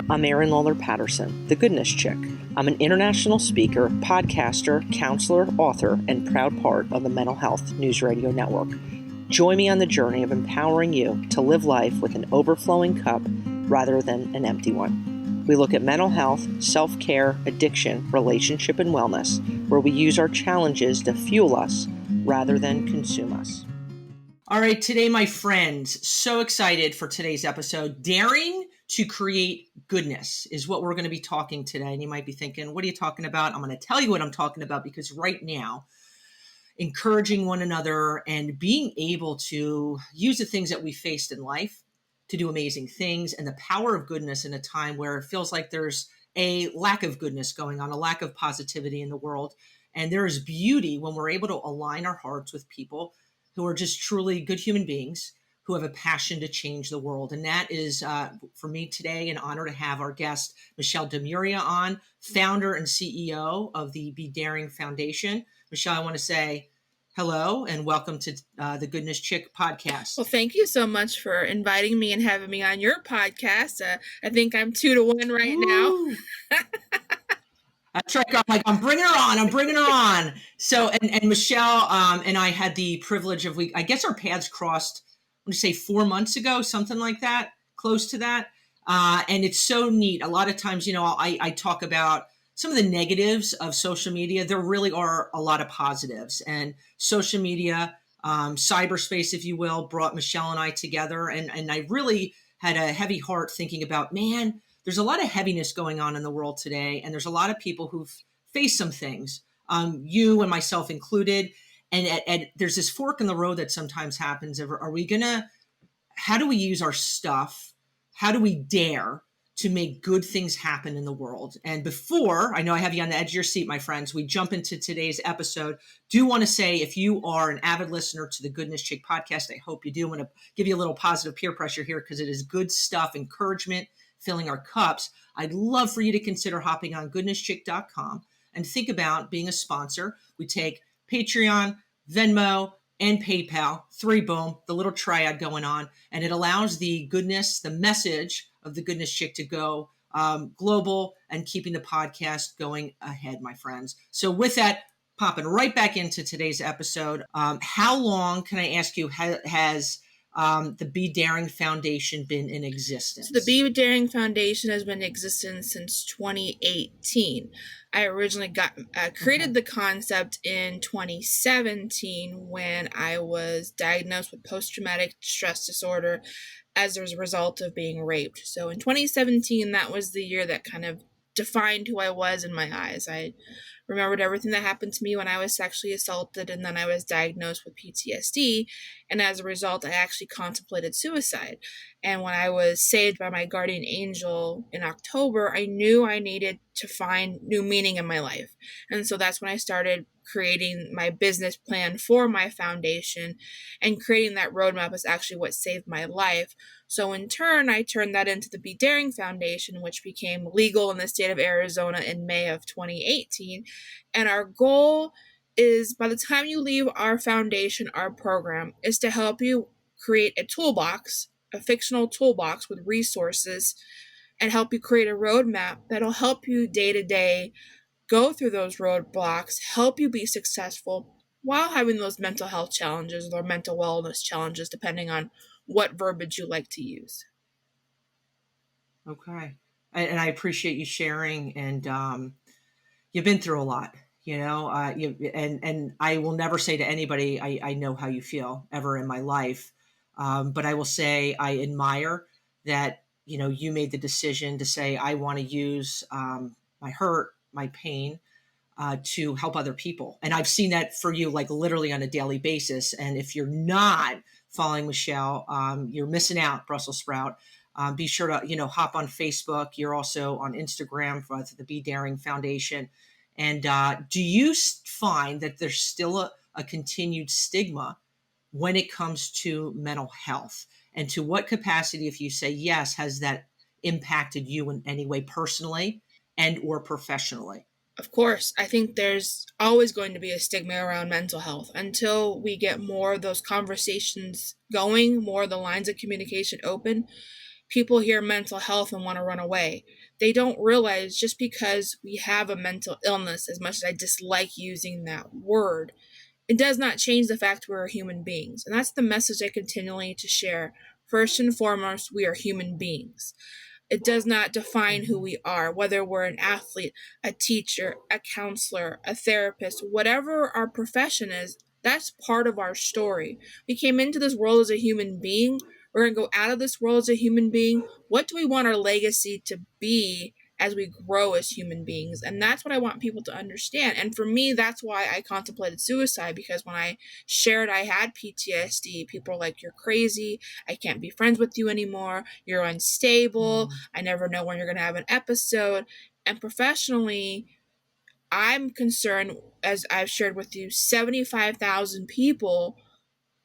I'm Erin Lawler Patterson, the Goodness Chick. I'm an international speaker, podcaster, counselor, author, and proud part of the Mental Health News Radio Network. Join me on the journey of empowering you to live life with an overflowing cup rather than an empty one. We look at mental health, self-care, addiction, relationship, and wellness, where we use our challenges to fuel us rather than consume us. All right, today, my friends, so excited for today's episode. Daring to create goodness is what we're going to be talking today. And you might be thinking, what are you talking about? I'm going to tell you what I'm talking about, because right now, encouraging one another and being able to use the things that we faced in life to do amazing things, and the power of goodness in a time where it feels like there's a lack of goodness going on, a lack of positivity in the world. And there is beauty when we're able to align our hearts with people who are just truly good human beings who have a passion to change the world. And that is, for me today, an honor to have our guest, Michelle Demuria, on, founder and CEO of the Be Daring Foundation. Michelle, I want to say hello and welcome to the Goodness Chick podcast. Well, thank you so much for inviting me and having me on your podcast. I think I'm 2-1 right now. That's right. I'm bringing her on. So, and Michelle and I had the privilege of, I guess our paths crossed, I'm going to say 4 months ago, something like that, close to that. And it's so neat. A lot of times, I talk about some of the negatives of social media. There really are a lot of positives, and social media, cyberspace, if you will, brought Michelle and I together. And I really had a heavy heart thinking about, man, there's a lot of heaviness going on in the world today. And there's a lot of people who've faced some things, you and myself included. And there's this fork in the road that sometimes happens. How do we use our stuff? How do we dare to make good things happen in the world? And before, I know I have you on the edge of your seat, my friends, we jump into today's episode, do want to say, if you are an avid listener to the Goodness Chick podcast, I hope you do. I'm going to give you a little positive peer pressure here, because it is good stuff, encouragement, filling our cups. I'd love for you to consider hopping on goodnesschick.com and think about being a sponsor. We take Patreon, Venmo, and PayPal, boom, the little triad going on. And it allows the goodness, the message of the Goodness Chick to go global, and keeping the podcast going ahead, my friends. So with that, popping right back into today's episode, how long, can I ask you, has the Be Daring Foundation been in existence? So the Be Daring Foundation has been in existence since 2018. I originally created the concept in 2017 when I was diagnosed with post-traumatic stress disorder as a result of being raped. So in 2017, that was the year that kind of defined who I was in my eyes. I remembered everything that happened to me when I was sexually assaulted, and then I was diagnosed with PTSD. And as a result, I actually contemplated suicide. And when I was saved by my guardian angel in October, I knew I needed to find new meaning in my life. And so that's when I started creating my business plan for my foundation, and creating that roadmap is actually what saved my life. So in turn, I turned that into the Be Daring Foundation, which became legal in the state of Arizona in May of 2018. And our goal is, by the time you leave our foundation, our program is to help you create a toolbox, a fictional toolbox with resources, and help you create a roadmap that'll help you day to day go through those roadblocks, help you be successful while having those mental health challenges or mental wellness challenges, depending on what verbiage you like to use. Okay. And I appreciate you sharing. And you've been through a lot, and I will never say to anybody, I know how you feel ever in my life. But I will say I admire that, you made the decision to say, I want to use my hurt, my pain, to help other people. And I've seen that for you, like literally on a daily basis. And if you're not following Michelle, you're missing out, Brussels sprout. Be sure to, hop on Facebook. You're also on Instagram for the Be Daring Foundation. And do you find that there's still a continued stigma when it comes to mental health? And to what capacity, if you say yes, has that impacted you in any way personally and or professionally? Of course, I think there's always going to be a stigma around mental health until we get more of those conversations going, more of the lines of communication open. People hear mental health and want to run away. They don't realize just because we have a mental illness, as much as I dislike using that word, it does not change the fact we're human beings. And that's the message I continually to share. First and foremost, we are human beings. It does not define who we are, whether we're an athlete, a teacher, a counselor, a therapist, whatever our profession is, that's part of our story. We came into this world as a human being. We're going to go out of this world as a human being. What do we want our legacy to be as we grow as human beings? And that's what I want people to understand. And for me, that's why I contemplated suicide, because when I shared I had PTSD, people were like, "You're crazy. I can't be friends with you anymore. You're unstable. I never know when you're going to have an episode." And professionally, I'm concerned, as I've shared with you, 75,000 people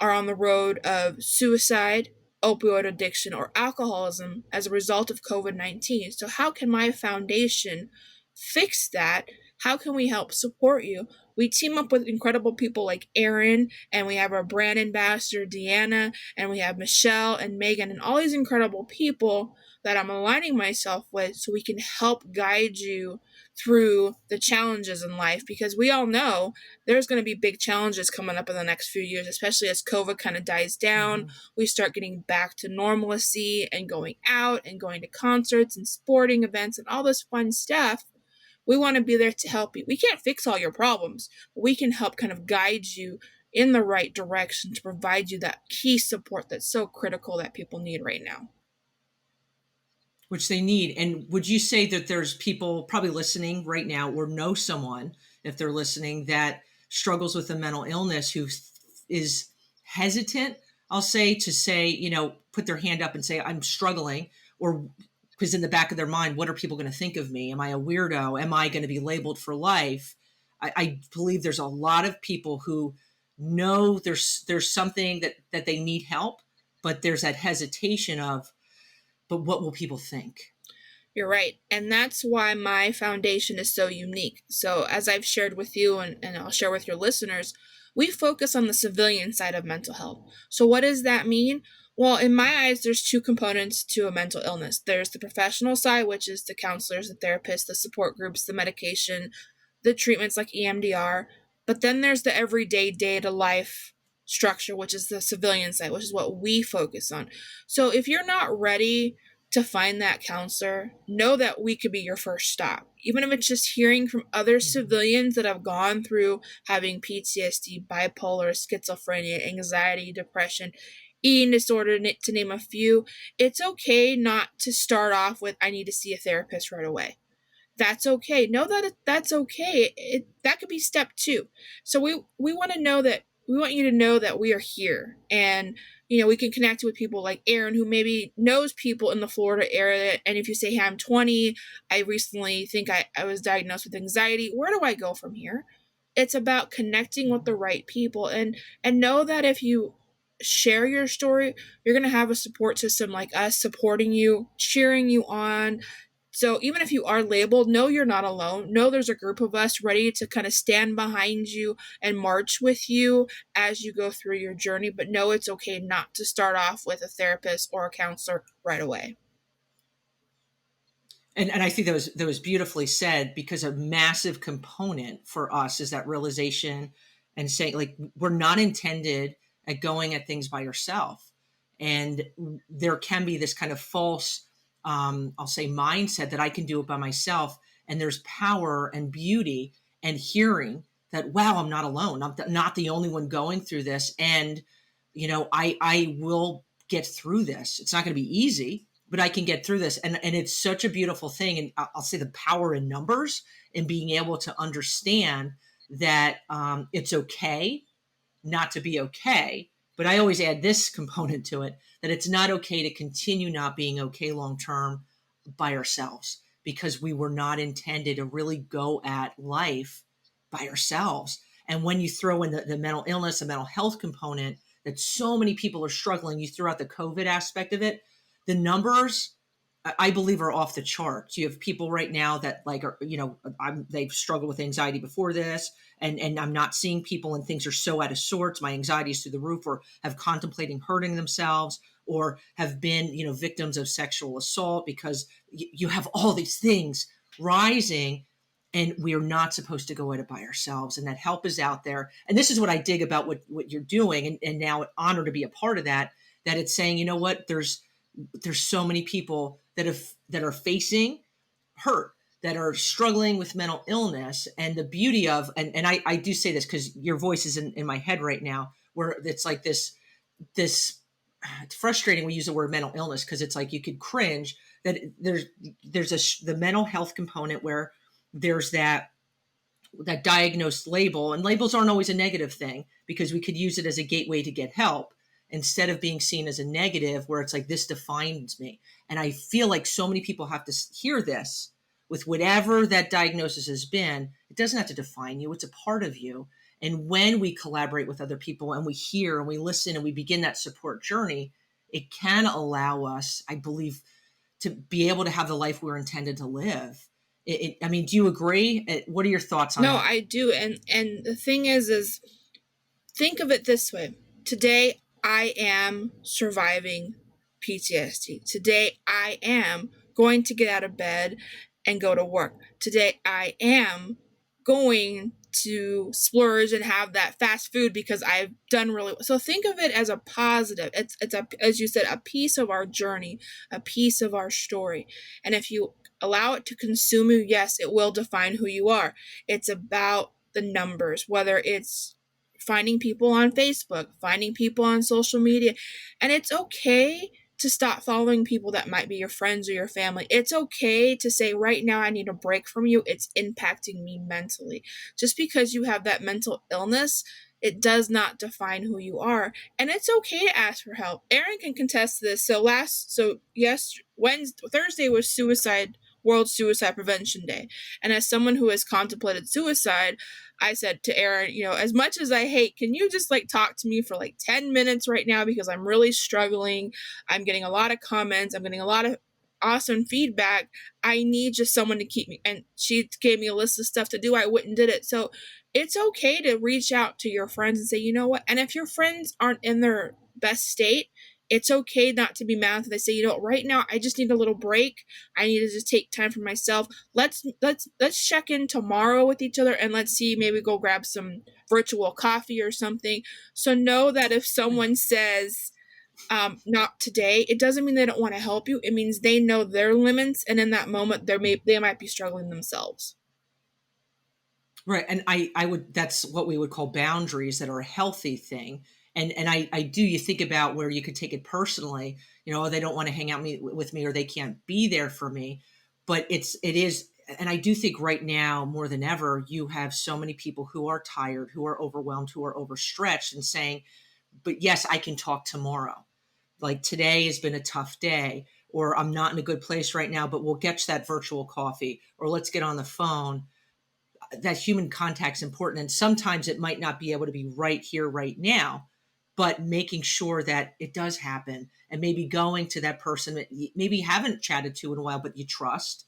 are on the road of suicide, opioid addiction, or alcoholism as a result of COVID-19. So, how can my foundation fix that? How can we help support you? We team up with incredible people like Erin, and we have our brand ambassador, Deanna, and we have Michelle and Megan, and all these incredible people that I'm aligning myself with so we can help guide you through the challenges in life, because we all know there's going to be big challenges coming up in the next few years, especially as COVID kind of dies down. We start getting back to normalcy and going out and going to concerts and sporting events and all this fun stuff. We want to be there to help you. We can't fix all your problems, but we can help kind of guide you in the right direction to provide you that key support that's so critical that people need right now. Which they need. And would you say that there's people probably listening right now or know someone, if they're listening, that struggles with a mental illness who is hesitant, I'll say, to say, put their hand up and say, "I'm struggling," or because in the back of their mind, what are people going to think of me? Am I a weirdo? Am I going to be labeled for life? I believe there's a lot of people who know there's something that they need help, but there's that hesitation of, but what will people think? You're right. And that's why my foundation is so unique. So, as I've shared with you, and I'll share with your listeners, we focus on the civilian side of mental health. So, what does that mean? Well, in my eyes, there's two components to a mental illness. There's the professional side, which is the counselors, the therapists, the support groups, the medication, the treatments like EMDR. But then there's the everyday, day to life structure, which is the civilian side, which is what we focus on. So, if you're not ready to find that counselor, know that we could be your first stop. Even if it's just hearing from other civilians that have gone through having PTSD, bipolar, schizophrenia, anxiety, depression, eating disorder, to name a few, it's okay not to start off with, "I need to see a therapist right away." That's okay. Know that that's okay. That could be step two. So we want to know that we want you to know that we are here, and we can connect with people like Erin, who maybe knows people in the Florida area. And if you say, "Hey, I'm 20, I recently think I was diagnosed with anxiety. Where do I go from here?" It's about connecting with the right people, and know that if you share your story, you're going to have a support system like us supporting you, cheering you on. So even if you are labeled, know you're not alone. Know there's a group of us ready to kind of stand behind you and march with you as you go through your journey. But know it's okay not to start off with a therapist or a counselor right away. And I think that was beautifully said, because a massive component for us is that realization and saying, like, we're not intended at going at things by yourself. And there can be this kind of false, I'll say, mindset that I can do it by myself. And there's power and beauty and hearing that, wow, I'm not alone. I'm not the only one going through this. And, I will get through this. It's not going to be easy, but I can get through this. And it's such a beautiful thing. And I'll say the power in numbers and being able to understand that it's okay not to be okay. But I always add this component to it, that it's not okay to continue not being okay long term by ourselves, because we were not intended to really go at life by ourselves. And when you throw in the mental illness, the mental health component that so many people are struggling, you throw out the COVID aspect of it, the numbers, I believe, are off the charts. You have people right now that, like, are, they've struggled with anxiety before this, and I'm not seeing people and things are so out of sorts. My anxiety is through the roof, or have contemplating hurting themselves, or have been, victims of sexual assault, because you have all these things rising, and we are not supposed to go at it by ourselves, and that help is out there. And this is what I dig about what you're doing, and now honor to be a part of that, that it's saying, you know what, there's so many people that are facing hurt, that are struggling with mental illness. And the beauty of, and I do say this because your voice is in my head right now, where it's like this it's frustrating we use the word mental illness, because it's like you could cringe that there's the mental health component, where there's that diagnosed label, and labels aren't always a negative thing, because we could use it as a gateway to get help, instead of being seen as a negative, where it's like, this defines me. And I feel like so many people have to hear this, with whatever that diagnosis has been, it doesn't have to define you, it's a part of you. And when we collaborate with other people, and we hear and we listen and we begin that support journey, it can allow us, I believe, to be able to have the life we're intended to live. I mean, do you agree? What are your thoughts on No, that? I do. And the thing is think of it this way. Today I am surviving PTSD. Today I am going to get out of bed and go to work. Today I am going to splurge and have that fast food because I've done really well. So think of it as a positive. It's a, as you said, a piece of our journey, a piece of our story. And if you allow it to consume you, yes, it will define who you are. It's about the numbers, whether it's finding people on Facebook, finding people on social media. And it's okay to stop following people that might be your friends or your family. It's okay to say, right now, I need a break from you. It's impacting me mentally. Just because you have that mental illness, it does not define who you are. And it's okay to ask for help. Aaron can contest this. Thursday was World Suicide Prevention Day. And as someone who has contemplated suicide, I said to Aaron, as much as I hate, can you just talk to me for 10 minutes right now, because I'm really struggling. I'm getting a lot of comments. I'm getting a lot of awesome feedback. I need just someone to keep me. And she gave me a list of stuff to do. I went and did it. So it's okay to reach out to your friends and say, you know what? And if your friends aren't in their best state, it's okay not to be mad if they say, right now I just need a little break. I need to just take time for myself. Let's check in tomorrow with each other, and let's see, maybe go grab some virtual coffee or something. So know that if someone says not today, it doesn't mean they don't want to help you. It means they know their limits, and in that moment they might be struggling themselves. Right. And I would, that's what we would call boundaries, that are a healthy thing. And I do, you think about where you could take it personally, they don't want to hang out with me, or they can't be there for me. But it is, and I do think right now more than ever, you have so many people who are tired, who are overwhelmed, who are overstretched, and saying, but yes, I can talk tomorrow. Like, today has been a tough day, or I'm not in a good place right now, but we'll get that virtual coffee, or let's get on the phone. That human contact's important, and sometimes it might not be able to be right here right now, but making sure that it does happen, and maybe going to that person that maybe you haven't chatted to in a while but you trust.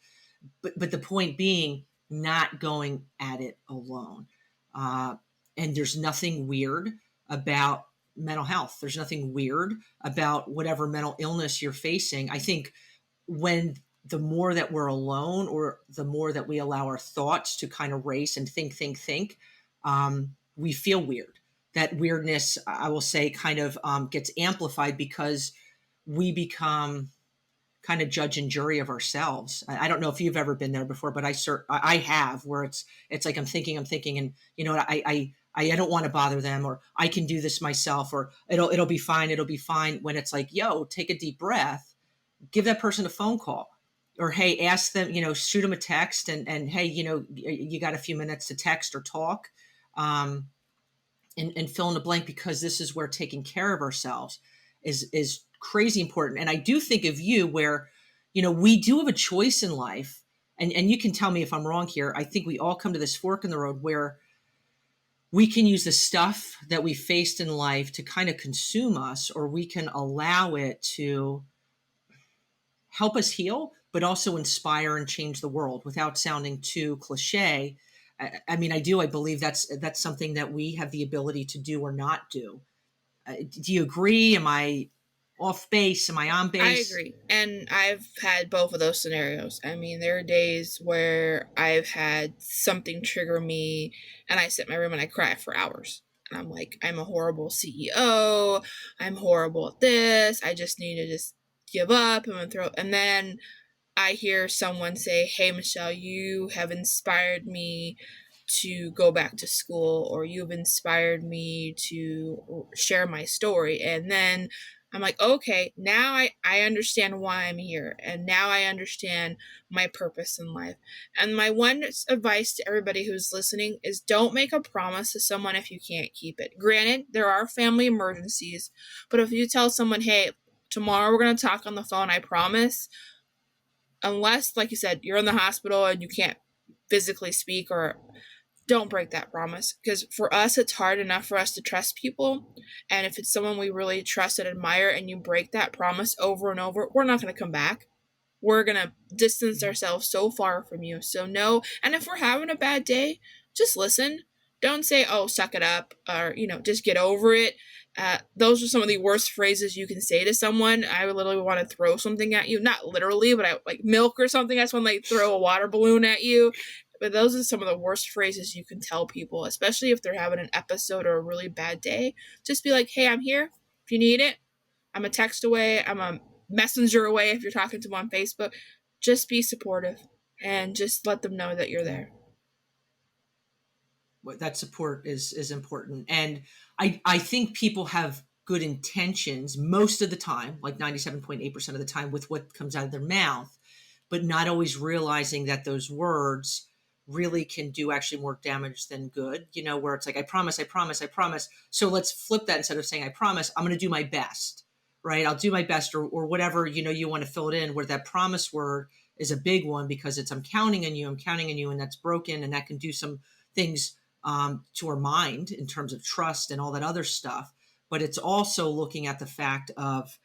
But the point being, not going at it alone. uh, and there's nothing weird about mental health. There's nothing weird about whatever mental illness you're facing. I think when the more that we're alone, or the more that we allow our thoughts to kind of race and think, we feel weird. That weirdness, I will say, kind of gets amplified, because we become kind of judge and jury of ourselves. I don't know if you've ever been there before, but I have, where it's like I'm thinking, and I don't want to bother them, or I can do this myself, or it'll be fine, when it's like, yo, take a deep breath, give that person a phone call, or hey, ask them, shoot them a text, and hey, you got a few minutes to text or talk, um, and fill in the blank, because this is where taking care of ourselves is crazy important. And I do think of you, where we do have a choice in life, and you can tell me if I'm wrong here. I think we all come to this fork in the road, where we can use the stuff that we faced in life to kind of consume us, or we can allow it to help us heal, but also inspire and change the world without sounding too cliche. I mean, I believe that's something that we have the ability to do or not do. Do you agree? Am I off base? Am I on I base? agree. And I've had both of those scenarios. I mean, there are days where I've had something trigger me and I sit in my room and I cry for hours. And I'm like, I'm a horrible CEO. I'm horrible at this. I just need to just give up and throw. And then I hear someone say, "Hey, Michelle, you have inspired me to go back to school, or you've inspired me to share my story." And then I'm like, okay, now I understand why I'm here. And now I understand my purpose in life. And my one advice to everybody who's listening is don't make a promise to someone if you can't keep it. Granted, there are family emergencies, but if you tell someone, hey, tomorrow we're going to talk on the phone, I promise, unless, like you said, you're in the hospital and you can't physically speak, or don't break that promise. Because for us, it's hard enough for us to trust people. And if it's someone we really trust and admire and you break that promise over and over, we're not going to come back. We're going to distance ourselves so far from you. So, no. And if we're having a bad day, just listen. Don't say, oh, suck it up, or, just get over it. Those are some of the worst phrases you can say to someone. I would literally want to throw something at you. Not literally, but I like milk or something. I just want to like throw a water balloon at you. But those are some of the worst phrases you can tell people, especially if they're having an episode or a really bad day. Just be like, hey, I'm here. If you need it, I'm a text away. I'm a messenger away if you're talking to them on Facebook. Just be supportive and just let them know that you're there. That support is important. And I think people have good intentions most of the time, like 97.8% of the time, with what comes out of their mouth, but not always realizing that those words really can do actually more damage than good, where it's like, I promise, I promise, I promise. So let's flip that. Instead of saying, I promise, I'm going to do my best, right? I'll do my best, or whatever, you want to fill it in, where that promise word is a big one, because it's, I'm counting on you, and that's broken. And that can do some things to our mind in terms of trust and all that other stuff. But it's also looking at the fact of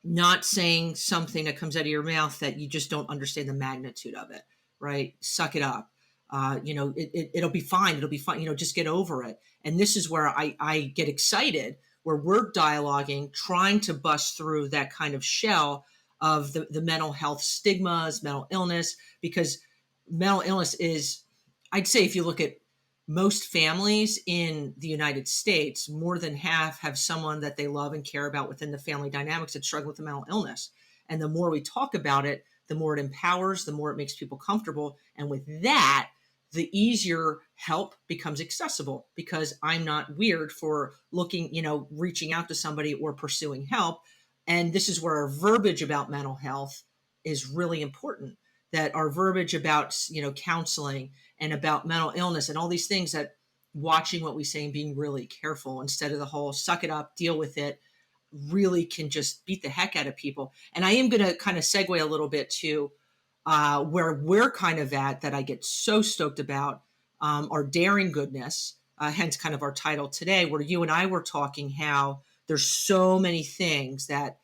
not saying something that comes out of your mouth that you just don't understand the magnitude of it, right? Suck it up. It'll be fine. It'll be fine. Just get over it. And this is where I get excited, where we're dialoguing, trying to bust through that kind of shell of the mental health stigmas, mental illness, because mental illness is, I'd say, if you look at most families in the United States, more than half have someone that they love and care about within the family dynamics that struggle with a mental illness. And the more we talk about it, the more it empowers, the more it makes people comfortable. And with that, the easier help becomes accessible, because I'm not weird for looking, reaching out to somebody or pursuing help. And this is where our verbiage about mental health is really important, that our verbiage about, counseling and about mental illness and all these things, that watching what we say and being really careful instead of the whole suck it up, deal with it, really can just beat the heck out of people. And I am going to kind of segue a little bit to where we're kind of at, that I get so stoked about, our daring goodness, hence kind of our title today, where you and I were talking how there's so many things that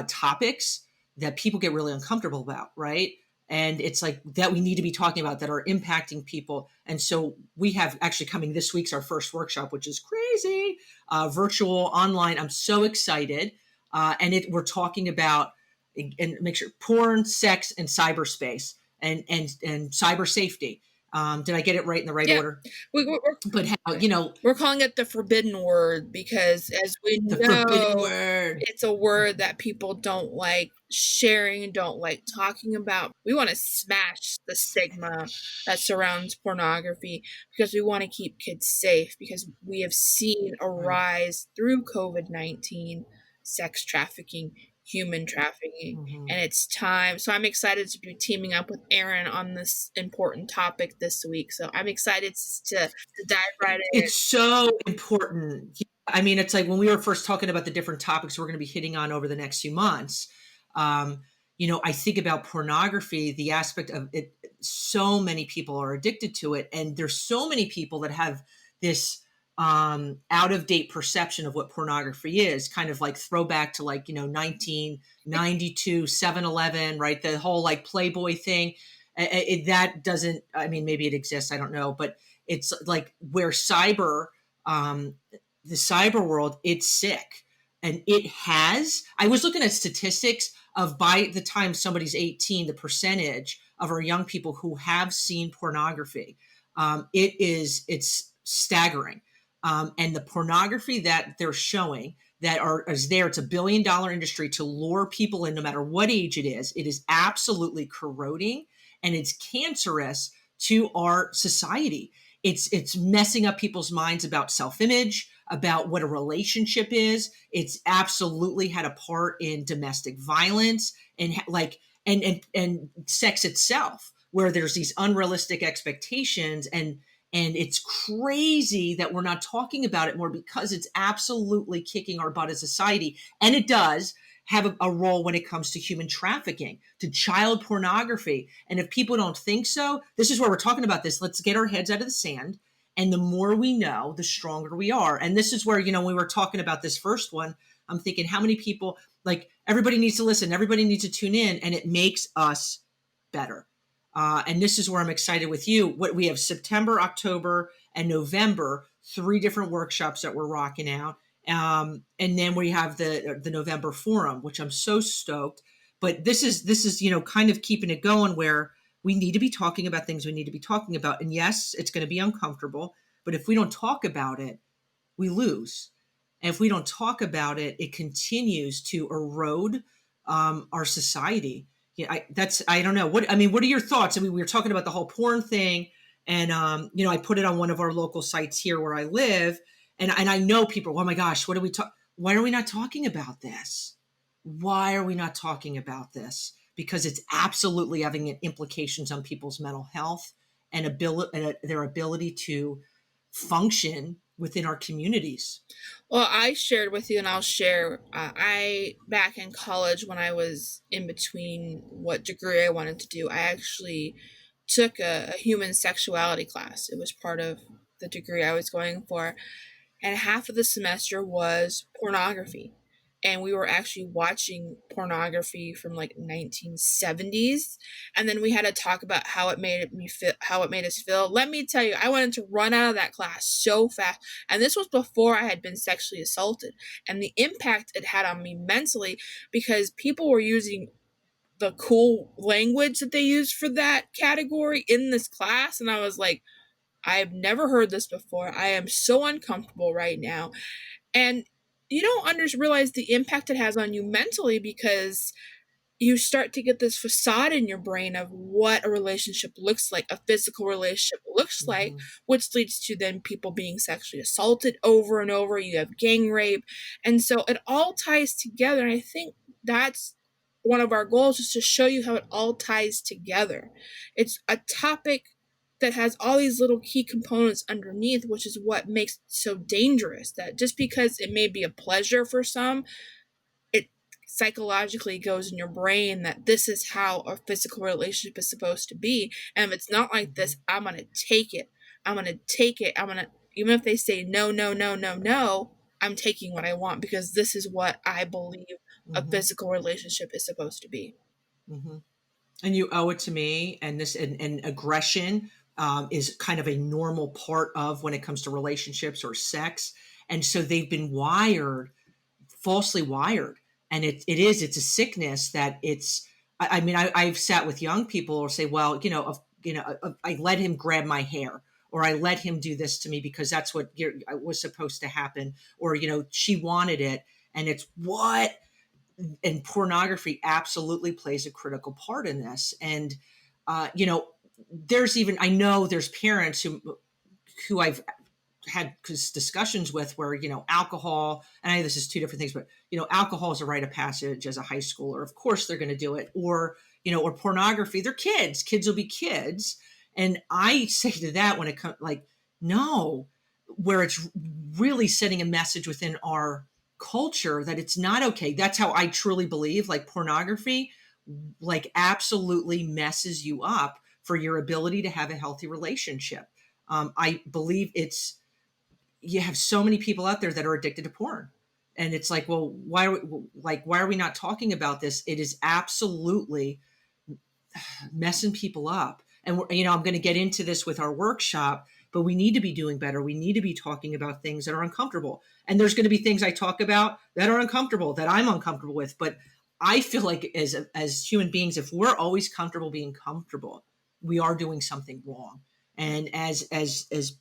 topics that people get really uncomfortable about, right? And it's like that we need to be talking about, that are impacting people. And so we have actually coming this week's our first workshop, which is crazy, virtual, online. I'm so excited. And we're talking about, and make sure, porn, sex, and cyberspace, and cyber safety. Did I get it right in the right order? But how, we're calling it the forbidden word because, as we the know, forbidden word. it's a word that people don't like sharing, don't like talking about. We want to smash the stigma that surrounds pornography, because we want to keep kids safe, because we have seen a rise through COVID-19, sex trafficking, human trafficking, and it's time. So I'm excited to be teaming up with Aaron on this important topic this week. So I'm excited to dive right in. It's so important. I mean, it's like when we were first talking about the different topics we're going to be hitting on over the next few months. I think about pornography, the aspect of it. So many people are addicted to it, and there's so many people that have this out of date perception of what pornography is, kind of like throwback to 1992 7-Eleven, right? The whole like Playboy thing. That doesn't, I mean, maybe it exists, I don't know, but it's like where the cyber world, it's sick. And it has, I was looking at statistics of by the time somebody's 18, the percentage of our young people who have seen pornography. It's staggering. And the pornography that they're showing that is there, it's $1 billion industry to lure people in no matter what age it is. It is absolutely corroding and it's cancerous to our society. It's messing up people's minds about self-image, about what a relationship is. It's absolutely had a part in domestic violence and and sex itself, where there's these unrealistic expectations, and it's crazy that we're not talking about it more because it's absolutely kicking our butt as a society. And it does have a role when it comes to human trafficking, to child pornography. And if people don't think so, this is where we're talking about this. Let's get our heads out of the sand. And the more we know, the stronger we are. And this is where, when we were talking about this first one, I'm thinking how many people, like, everybody needs to listen, everybody needs to tune in, and it makes us better. And this is where I'm excited with you. What we have September, October, and November, 3 different workshops that we're rocking out. And then we have the November forum, which I'm so stoked. But this is kind of keeping it going where we need to be talking about things we need to be talking about. And yes, it's going to be uncomfortable, but if we don't talk about it, we lose. And if we don't talk about it, it continues to erode our society. I don't know. What are your thoughts? I mean, we were talking about the whole porn thing, and I put it on one of our local sites here where I live, and I know people, oh my gosh, what are we talk? Why are we not talking about this? Why are we not talking about this? Because it's absolutely having implications on people's mental health and their ability to function within our communities. Well, I shared with you, and I'll share. I back in college when I was in between what degree I wanted to do, I actually took a human sexuality class. It was part of the degree I was going for, and half of the semester was pornography. And we were actually watching pornography from like 1970s, and then we had to talk about how it made me feel, how it made us feel. Let me tell you, I wanted to run out of that class so fast. And this was before I had been sexually assaulted, and the impact it had on me mentally, because people were using the cool language that they used for that category in this class, and I was like, I've never heard this before. I am so uncomfortable right now. And you don't realize the impact it has on you mentally, because you start to get this facade in your brain of what a relationship looks like, a physical relationship looks like, which leads to then people being sexually assaulted over and over. You have gang rape. And so it all ties together. And I think that's one of our goals, is to show you how it all ties together. It's a topic that has all these little key components underneath, which is what makes it so dangerous. That just because it may be a pleasure for some, it psychologically goes in your brain that this is how a physical relationship is supposed to be. And if it's not like this, I'm going to take it. I'm going to take it. Even if they say no, no, no, no, no, I'm taking what I want, because this is what I believe a physical relationship is supposed to be. And you owe it to me. And and aggression is kind of a normal part of when it comes to relationships or sex. And so they've been falsely wired. And it's a sickness that I've sat with young people or say, well, I let him grab my hair, or I let him do this to me because that's what was supposed to happen. Or, she wanted it. And it's what, and pornography absolutely plays a critical part in this. And, I know there's parents who I've had discussions with where, alcohol, and I know this is 2 different things, but, alcohol is a rite of passage as a high schooler. Of course they're going to do it. Or pornography, they're kids will be kids. And I say to that, when it comes, like, no, where it's really setting a message within our culture that it's not okay. That's how I truly believe, like, pornography, like, absolutely messes you up for your ability to have a healthy relationship. I believe you have so many people out there that are addicted to porn. And it's like, well, why are we not talking about this? It is absolutely messing people up. And I'm going to get into this with our workshop. but we need to be doing better. We need to be talking about things that are uncomfortable. And there's going to be things I talk about that are uncomfortable, that I'm uncomfortable with. But I feel like as human beings, if we're always comfortable being comfortable, we are doing something wrong. And as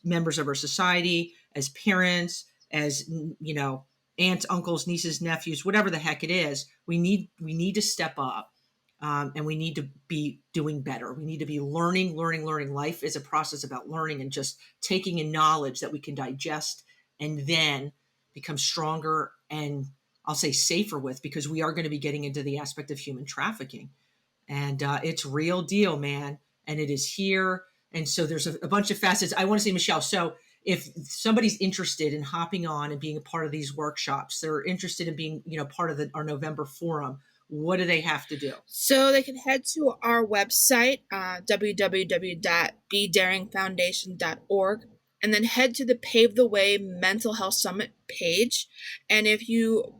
members of our society, as parents, as aunts, uncles, nieces, nephews, whatever the heck it is, we need to step up, and we need to be doing better. We need to be learning. Life is a process about learning and just taking in knowledge that we can digest and then become stronger and, I'll say, safer with, because we are going to be getting into the aspect of human trafficking. And it's real deal, man. And it is here. And so there's a bunch of facets. I want to say, Michelle, so if somebody's interested in hopping on and being a part of these workshops, they're interested in being, part of our November forum, what do they have to do? So they can head to our website, www.bedaringfoundation.org, and then head to the Pave the Way Mental Health Summit page. And if you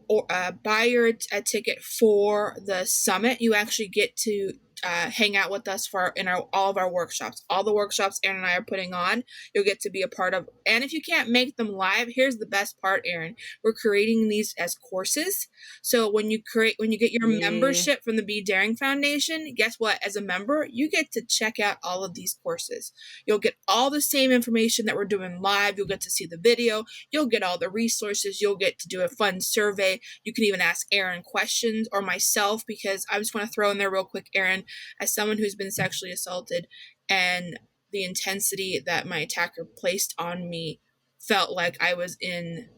buy a ticket for the summit, you actually get to hang out with us in all of our workshops. All the workshops Aaron and I are putting on, you'll get to be a part of. And if you can't make them live, here's the best part, Aaron. We're creating these as courses. So when you get your membership from the Be Daring Foundation, guess what? As a member, you get to check out all of these courses. You'll get all the same information that we're doing live. You'll get to see the video. You'll get all the resources. You'll get to do a fun survey. You can even ask Aaron questions, or myself, because I just want to throw in there real quick, Aaron, as someone who's been sexually assaulted, and the intensity that my attacker placed on me felt like I was in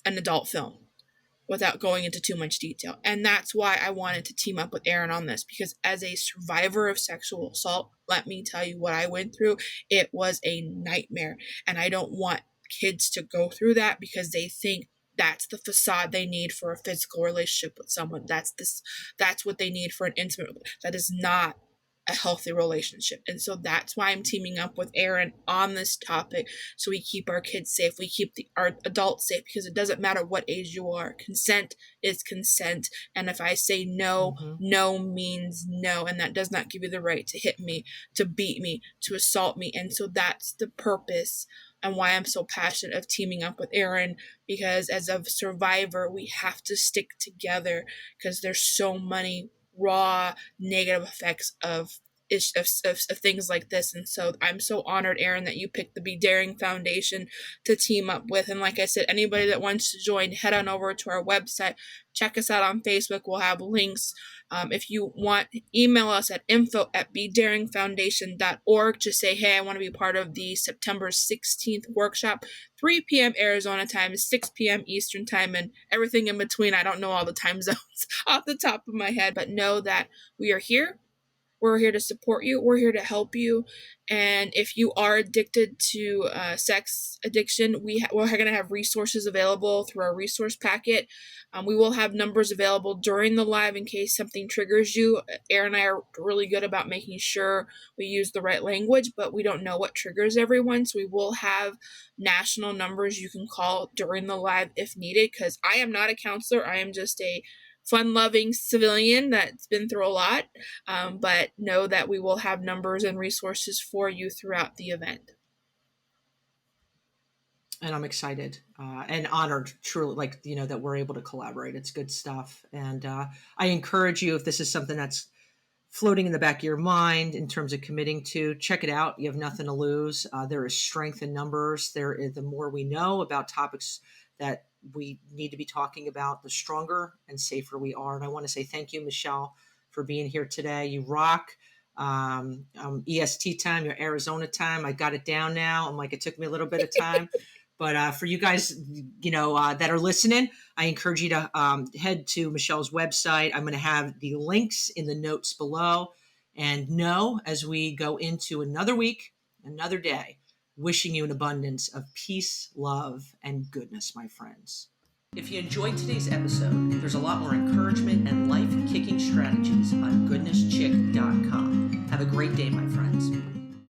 an adult film, without going into too much detail. And that's why I wanted to team up with Aaron on this, because as a survivor of sexual assault, let me tell you what I went through. It was a nightmare. And I don't want kids to go through that, because they think that's the facade they need for a physical relationship with someone. That's what they need for an intimate. That is not a healthy relationship. And so that's why I'm teaming up with Aaron on this topic, so we keep our kids safe, we keep our adults safe, because it doesn't matter what age you are. Consent is consent. And if I say no, no means no. And that does not give you the right to hit me, to beat me, to assault me. And so that's the purpose and why I'm so passionate of teaming up with Aaron, because as a survivor, we have to stick together, because there's so many raw negative effects of things like this. And so I'm so honored, Aaron, that you picked the Be Daring Foundation to team up with. And like I said, anybody that wants to join, head on over to our website. Check us out on Facebook. We'll have links. If you want, email us at info@bedaringfoundation.org. Just say, hey, I want to be part of the September 16th workshop, 3 p.m. Arizona time, 6 p.m. Eastern time, and everything in between. I don't know all the time zones off the top of my head, but know that we are here. We're here to support you. We're here to help you. And if you are addicted to sex addiction, we're going to have resources available through our resource packet. We will have numbers available during the live in case something triggers you. Aaron and I are really good about making sure we use the right language, but we don't know what triggers everyone. So we will have national numbers you can call during the live if needed, because I am not a counselor. I am just a fun-loving civilian that's been through a lot, but know that we will have numbers and resources for you throughout the event. And I'm excited and honored, truly, that we're able to collaborate. It's good stuff. And I encourage you, if this is something that's floating in the back of your mind in terms of committing to, check it out. You have nothing to lose. There is strength in numbers. The more we know about topics that we need to be talking about, the stronger and safer we are. And I want to say thank you, Michelle, for being here today. You rock. EST time, your Arizona time. I got it down now. I'm like, it took me a little bit of time. But for you guys, that are listening, I encourage you to head to Michelle's website. I'm going to have the links in the notes below. And know, as we go into another week, another day, wishing you an abundance of peace, love, and goodness, my friends. If you enjoyed today's episode, there's a lot more encouragement and life-kicking strategies on goodnesschick.com. Have a great day, my friends.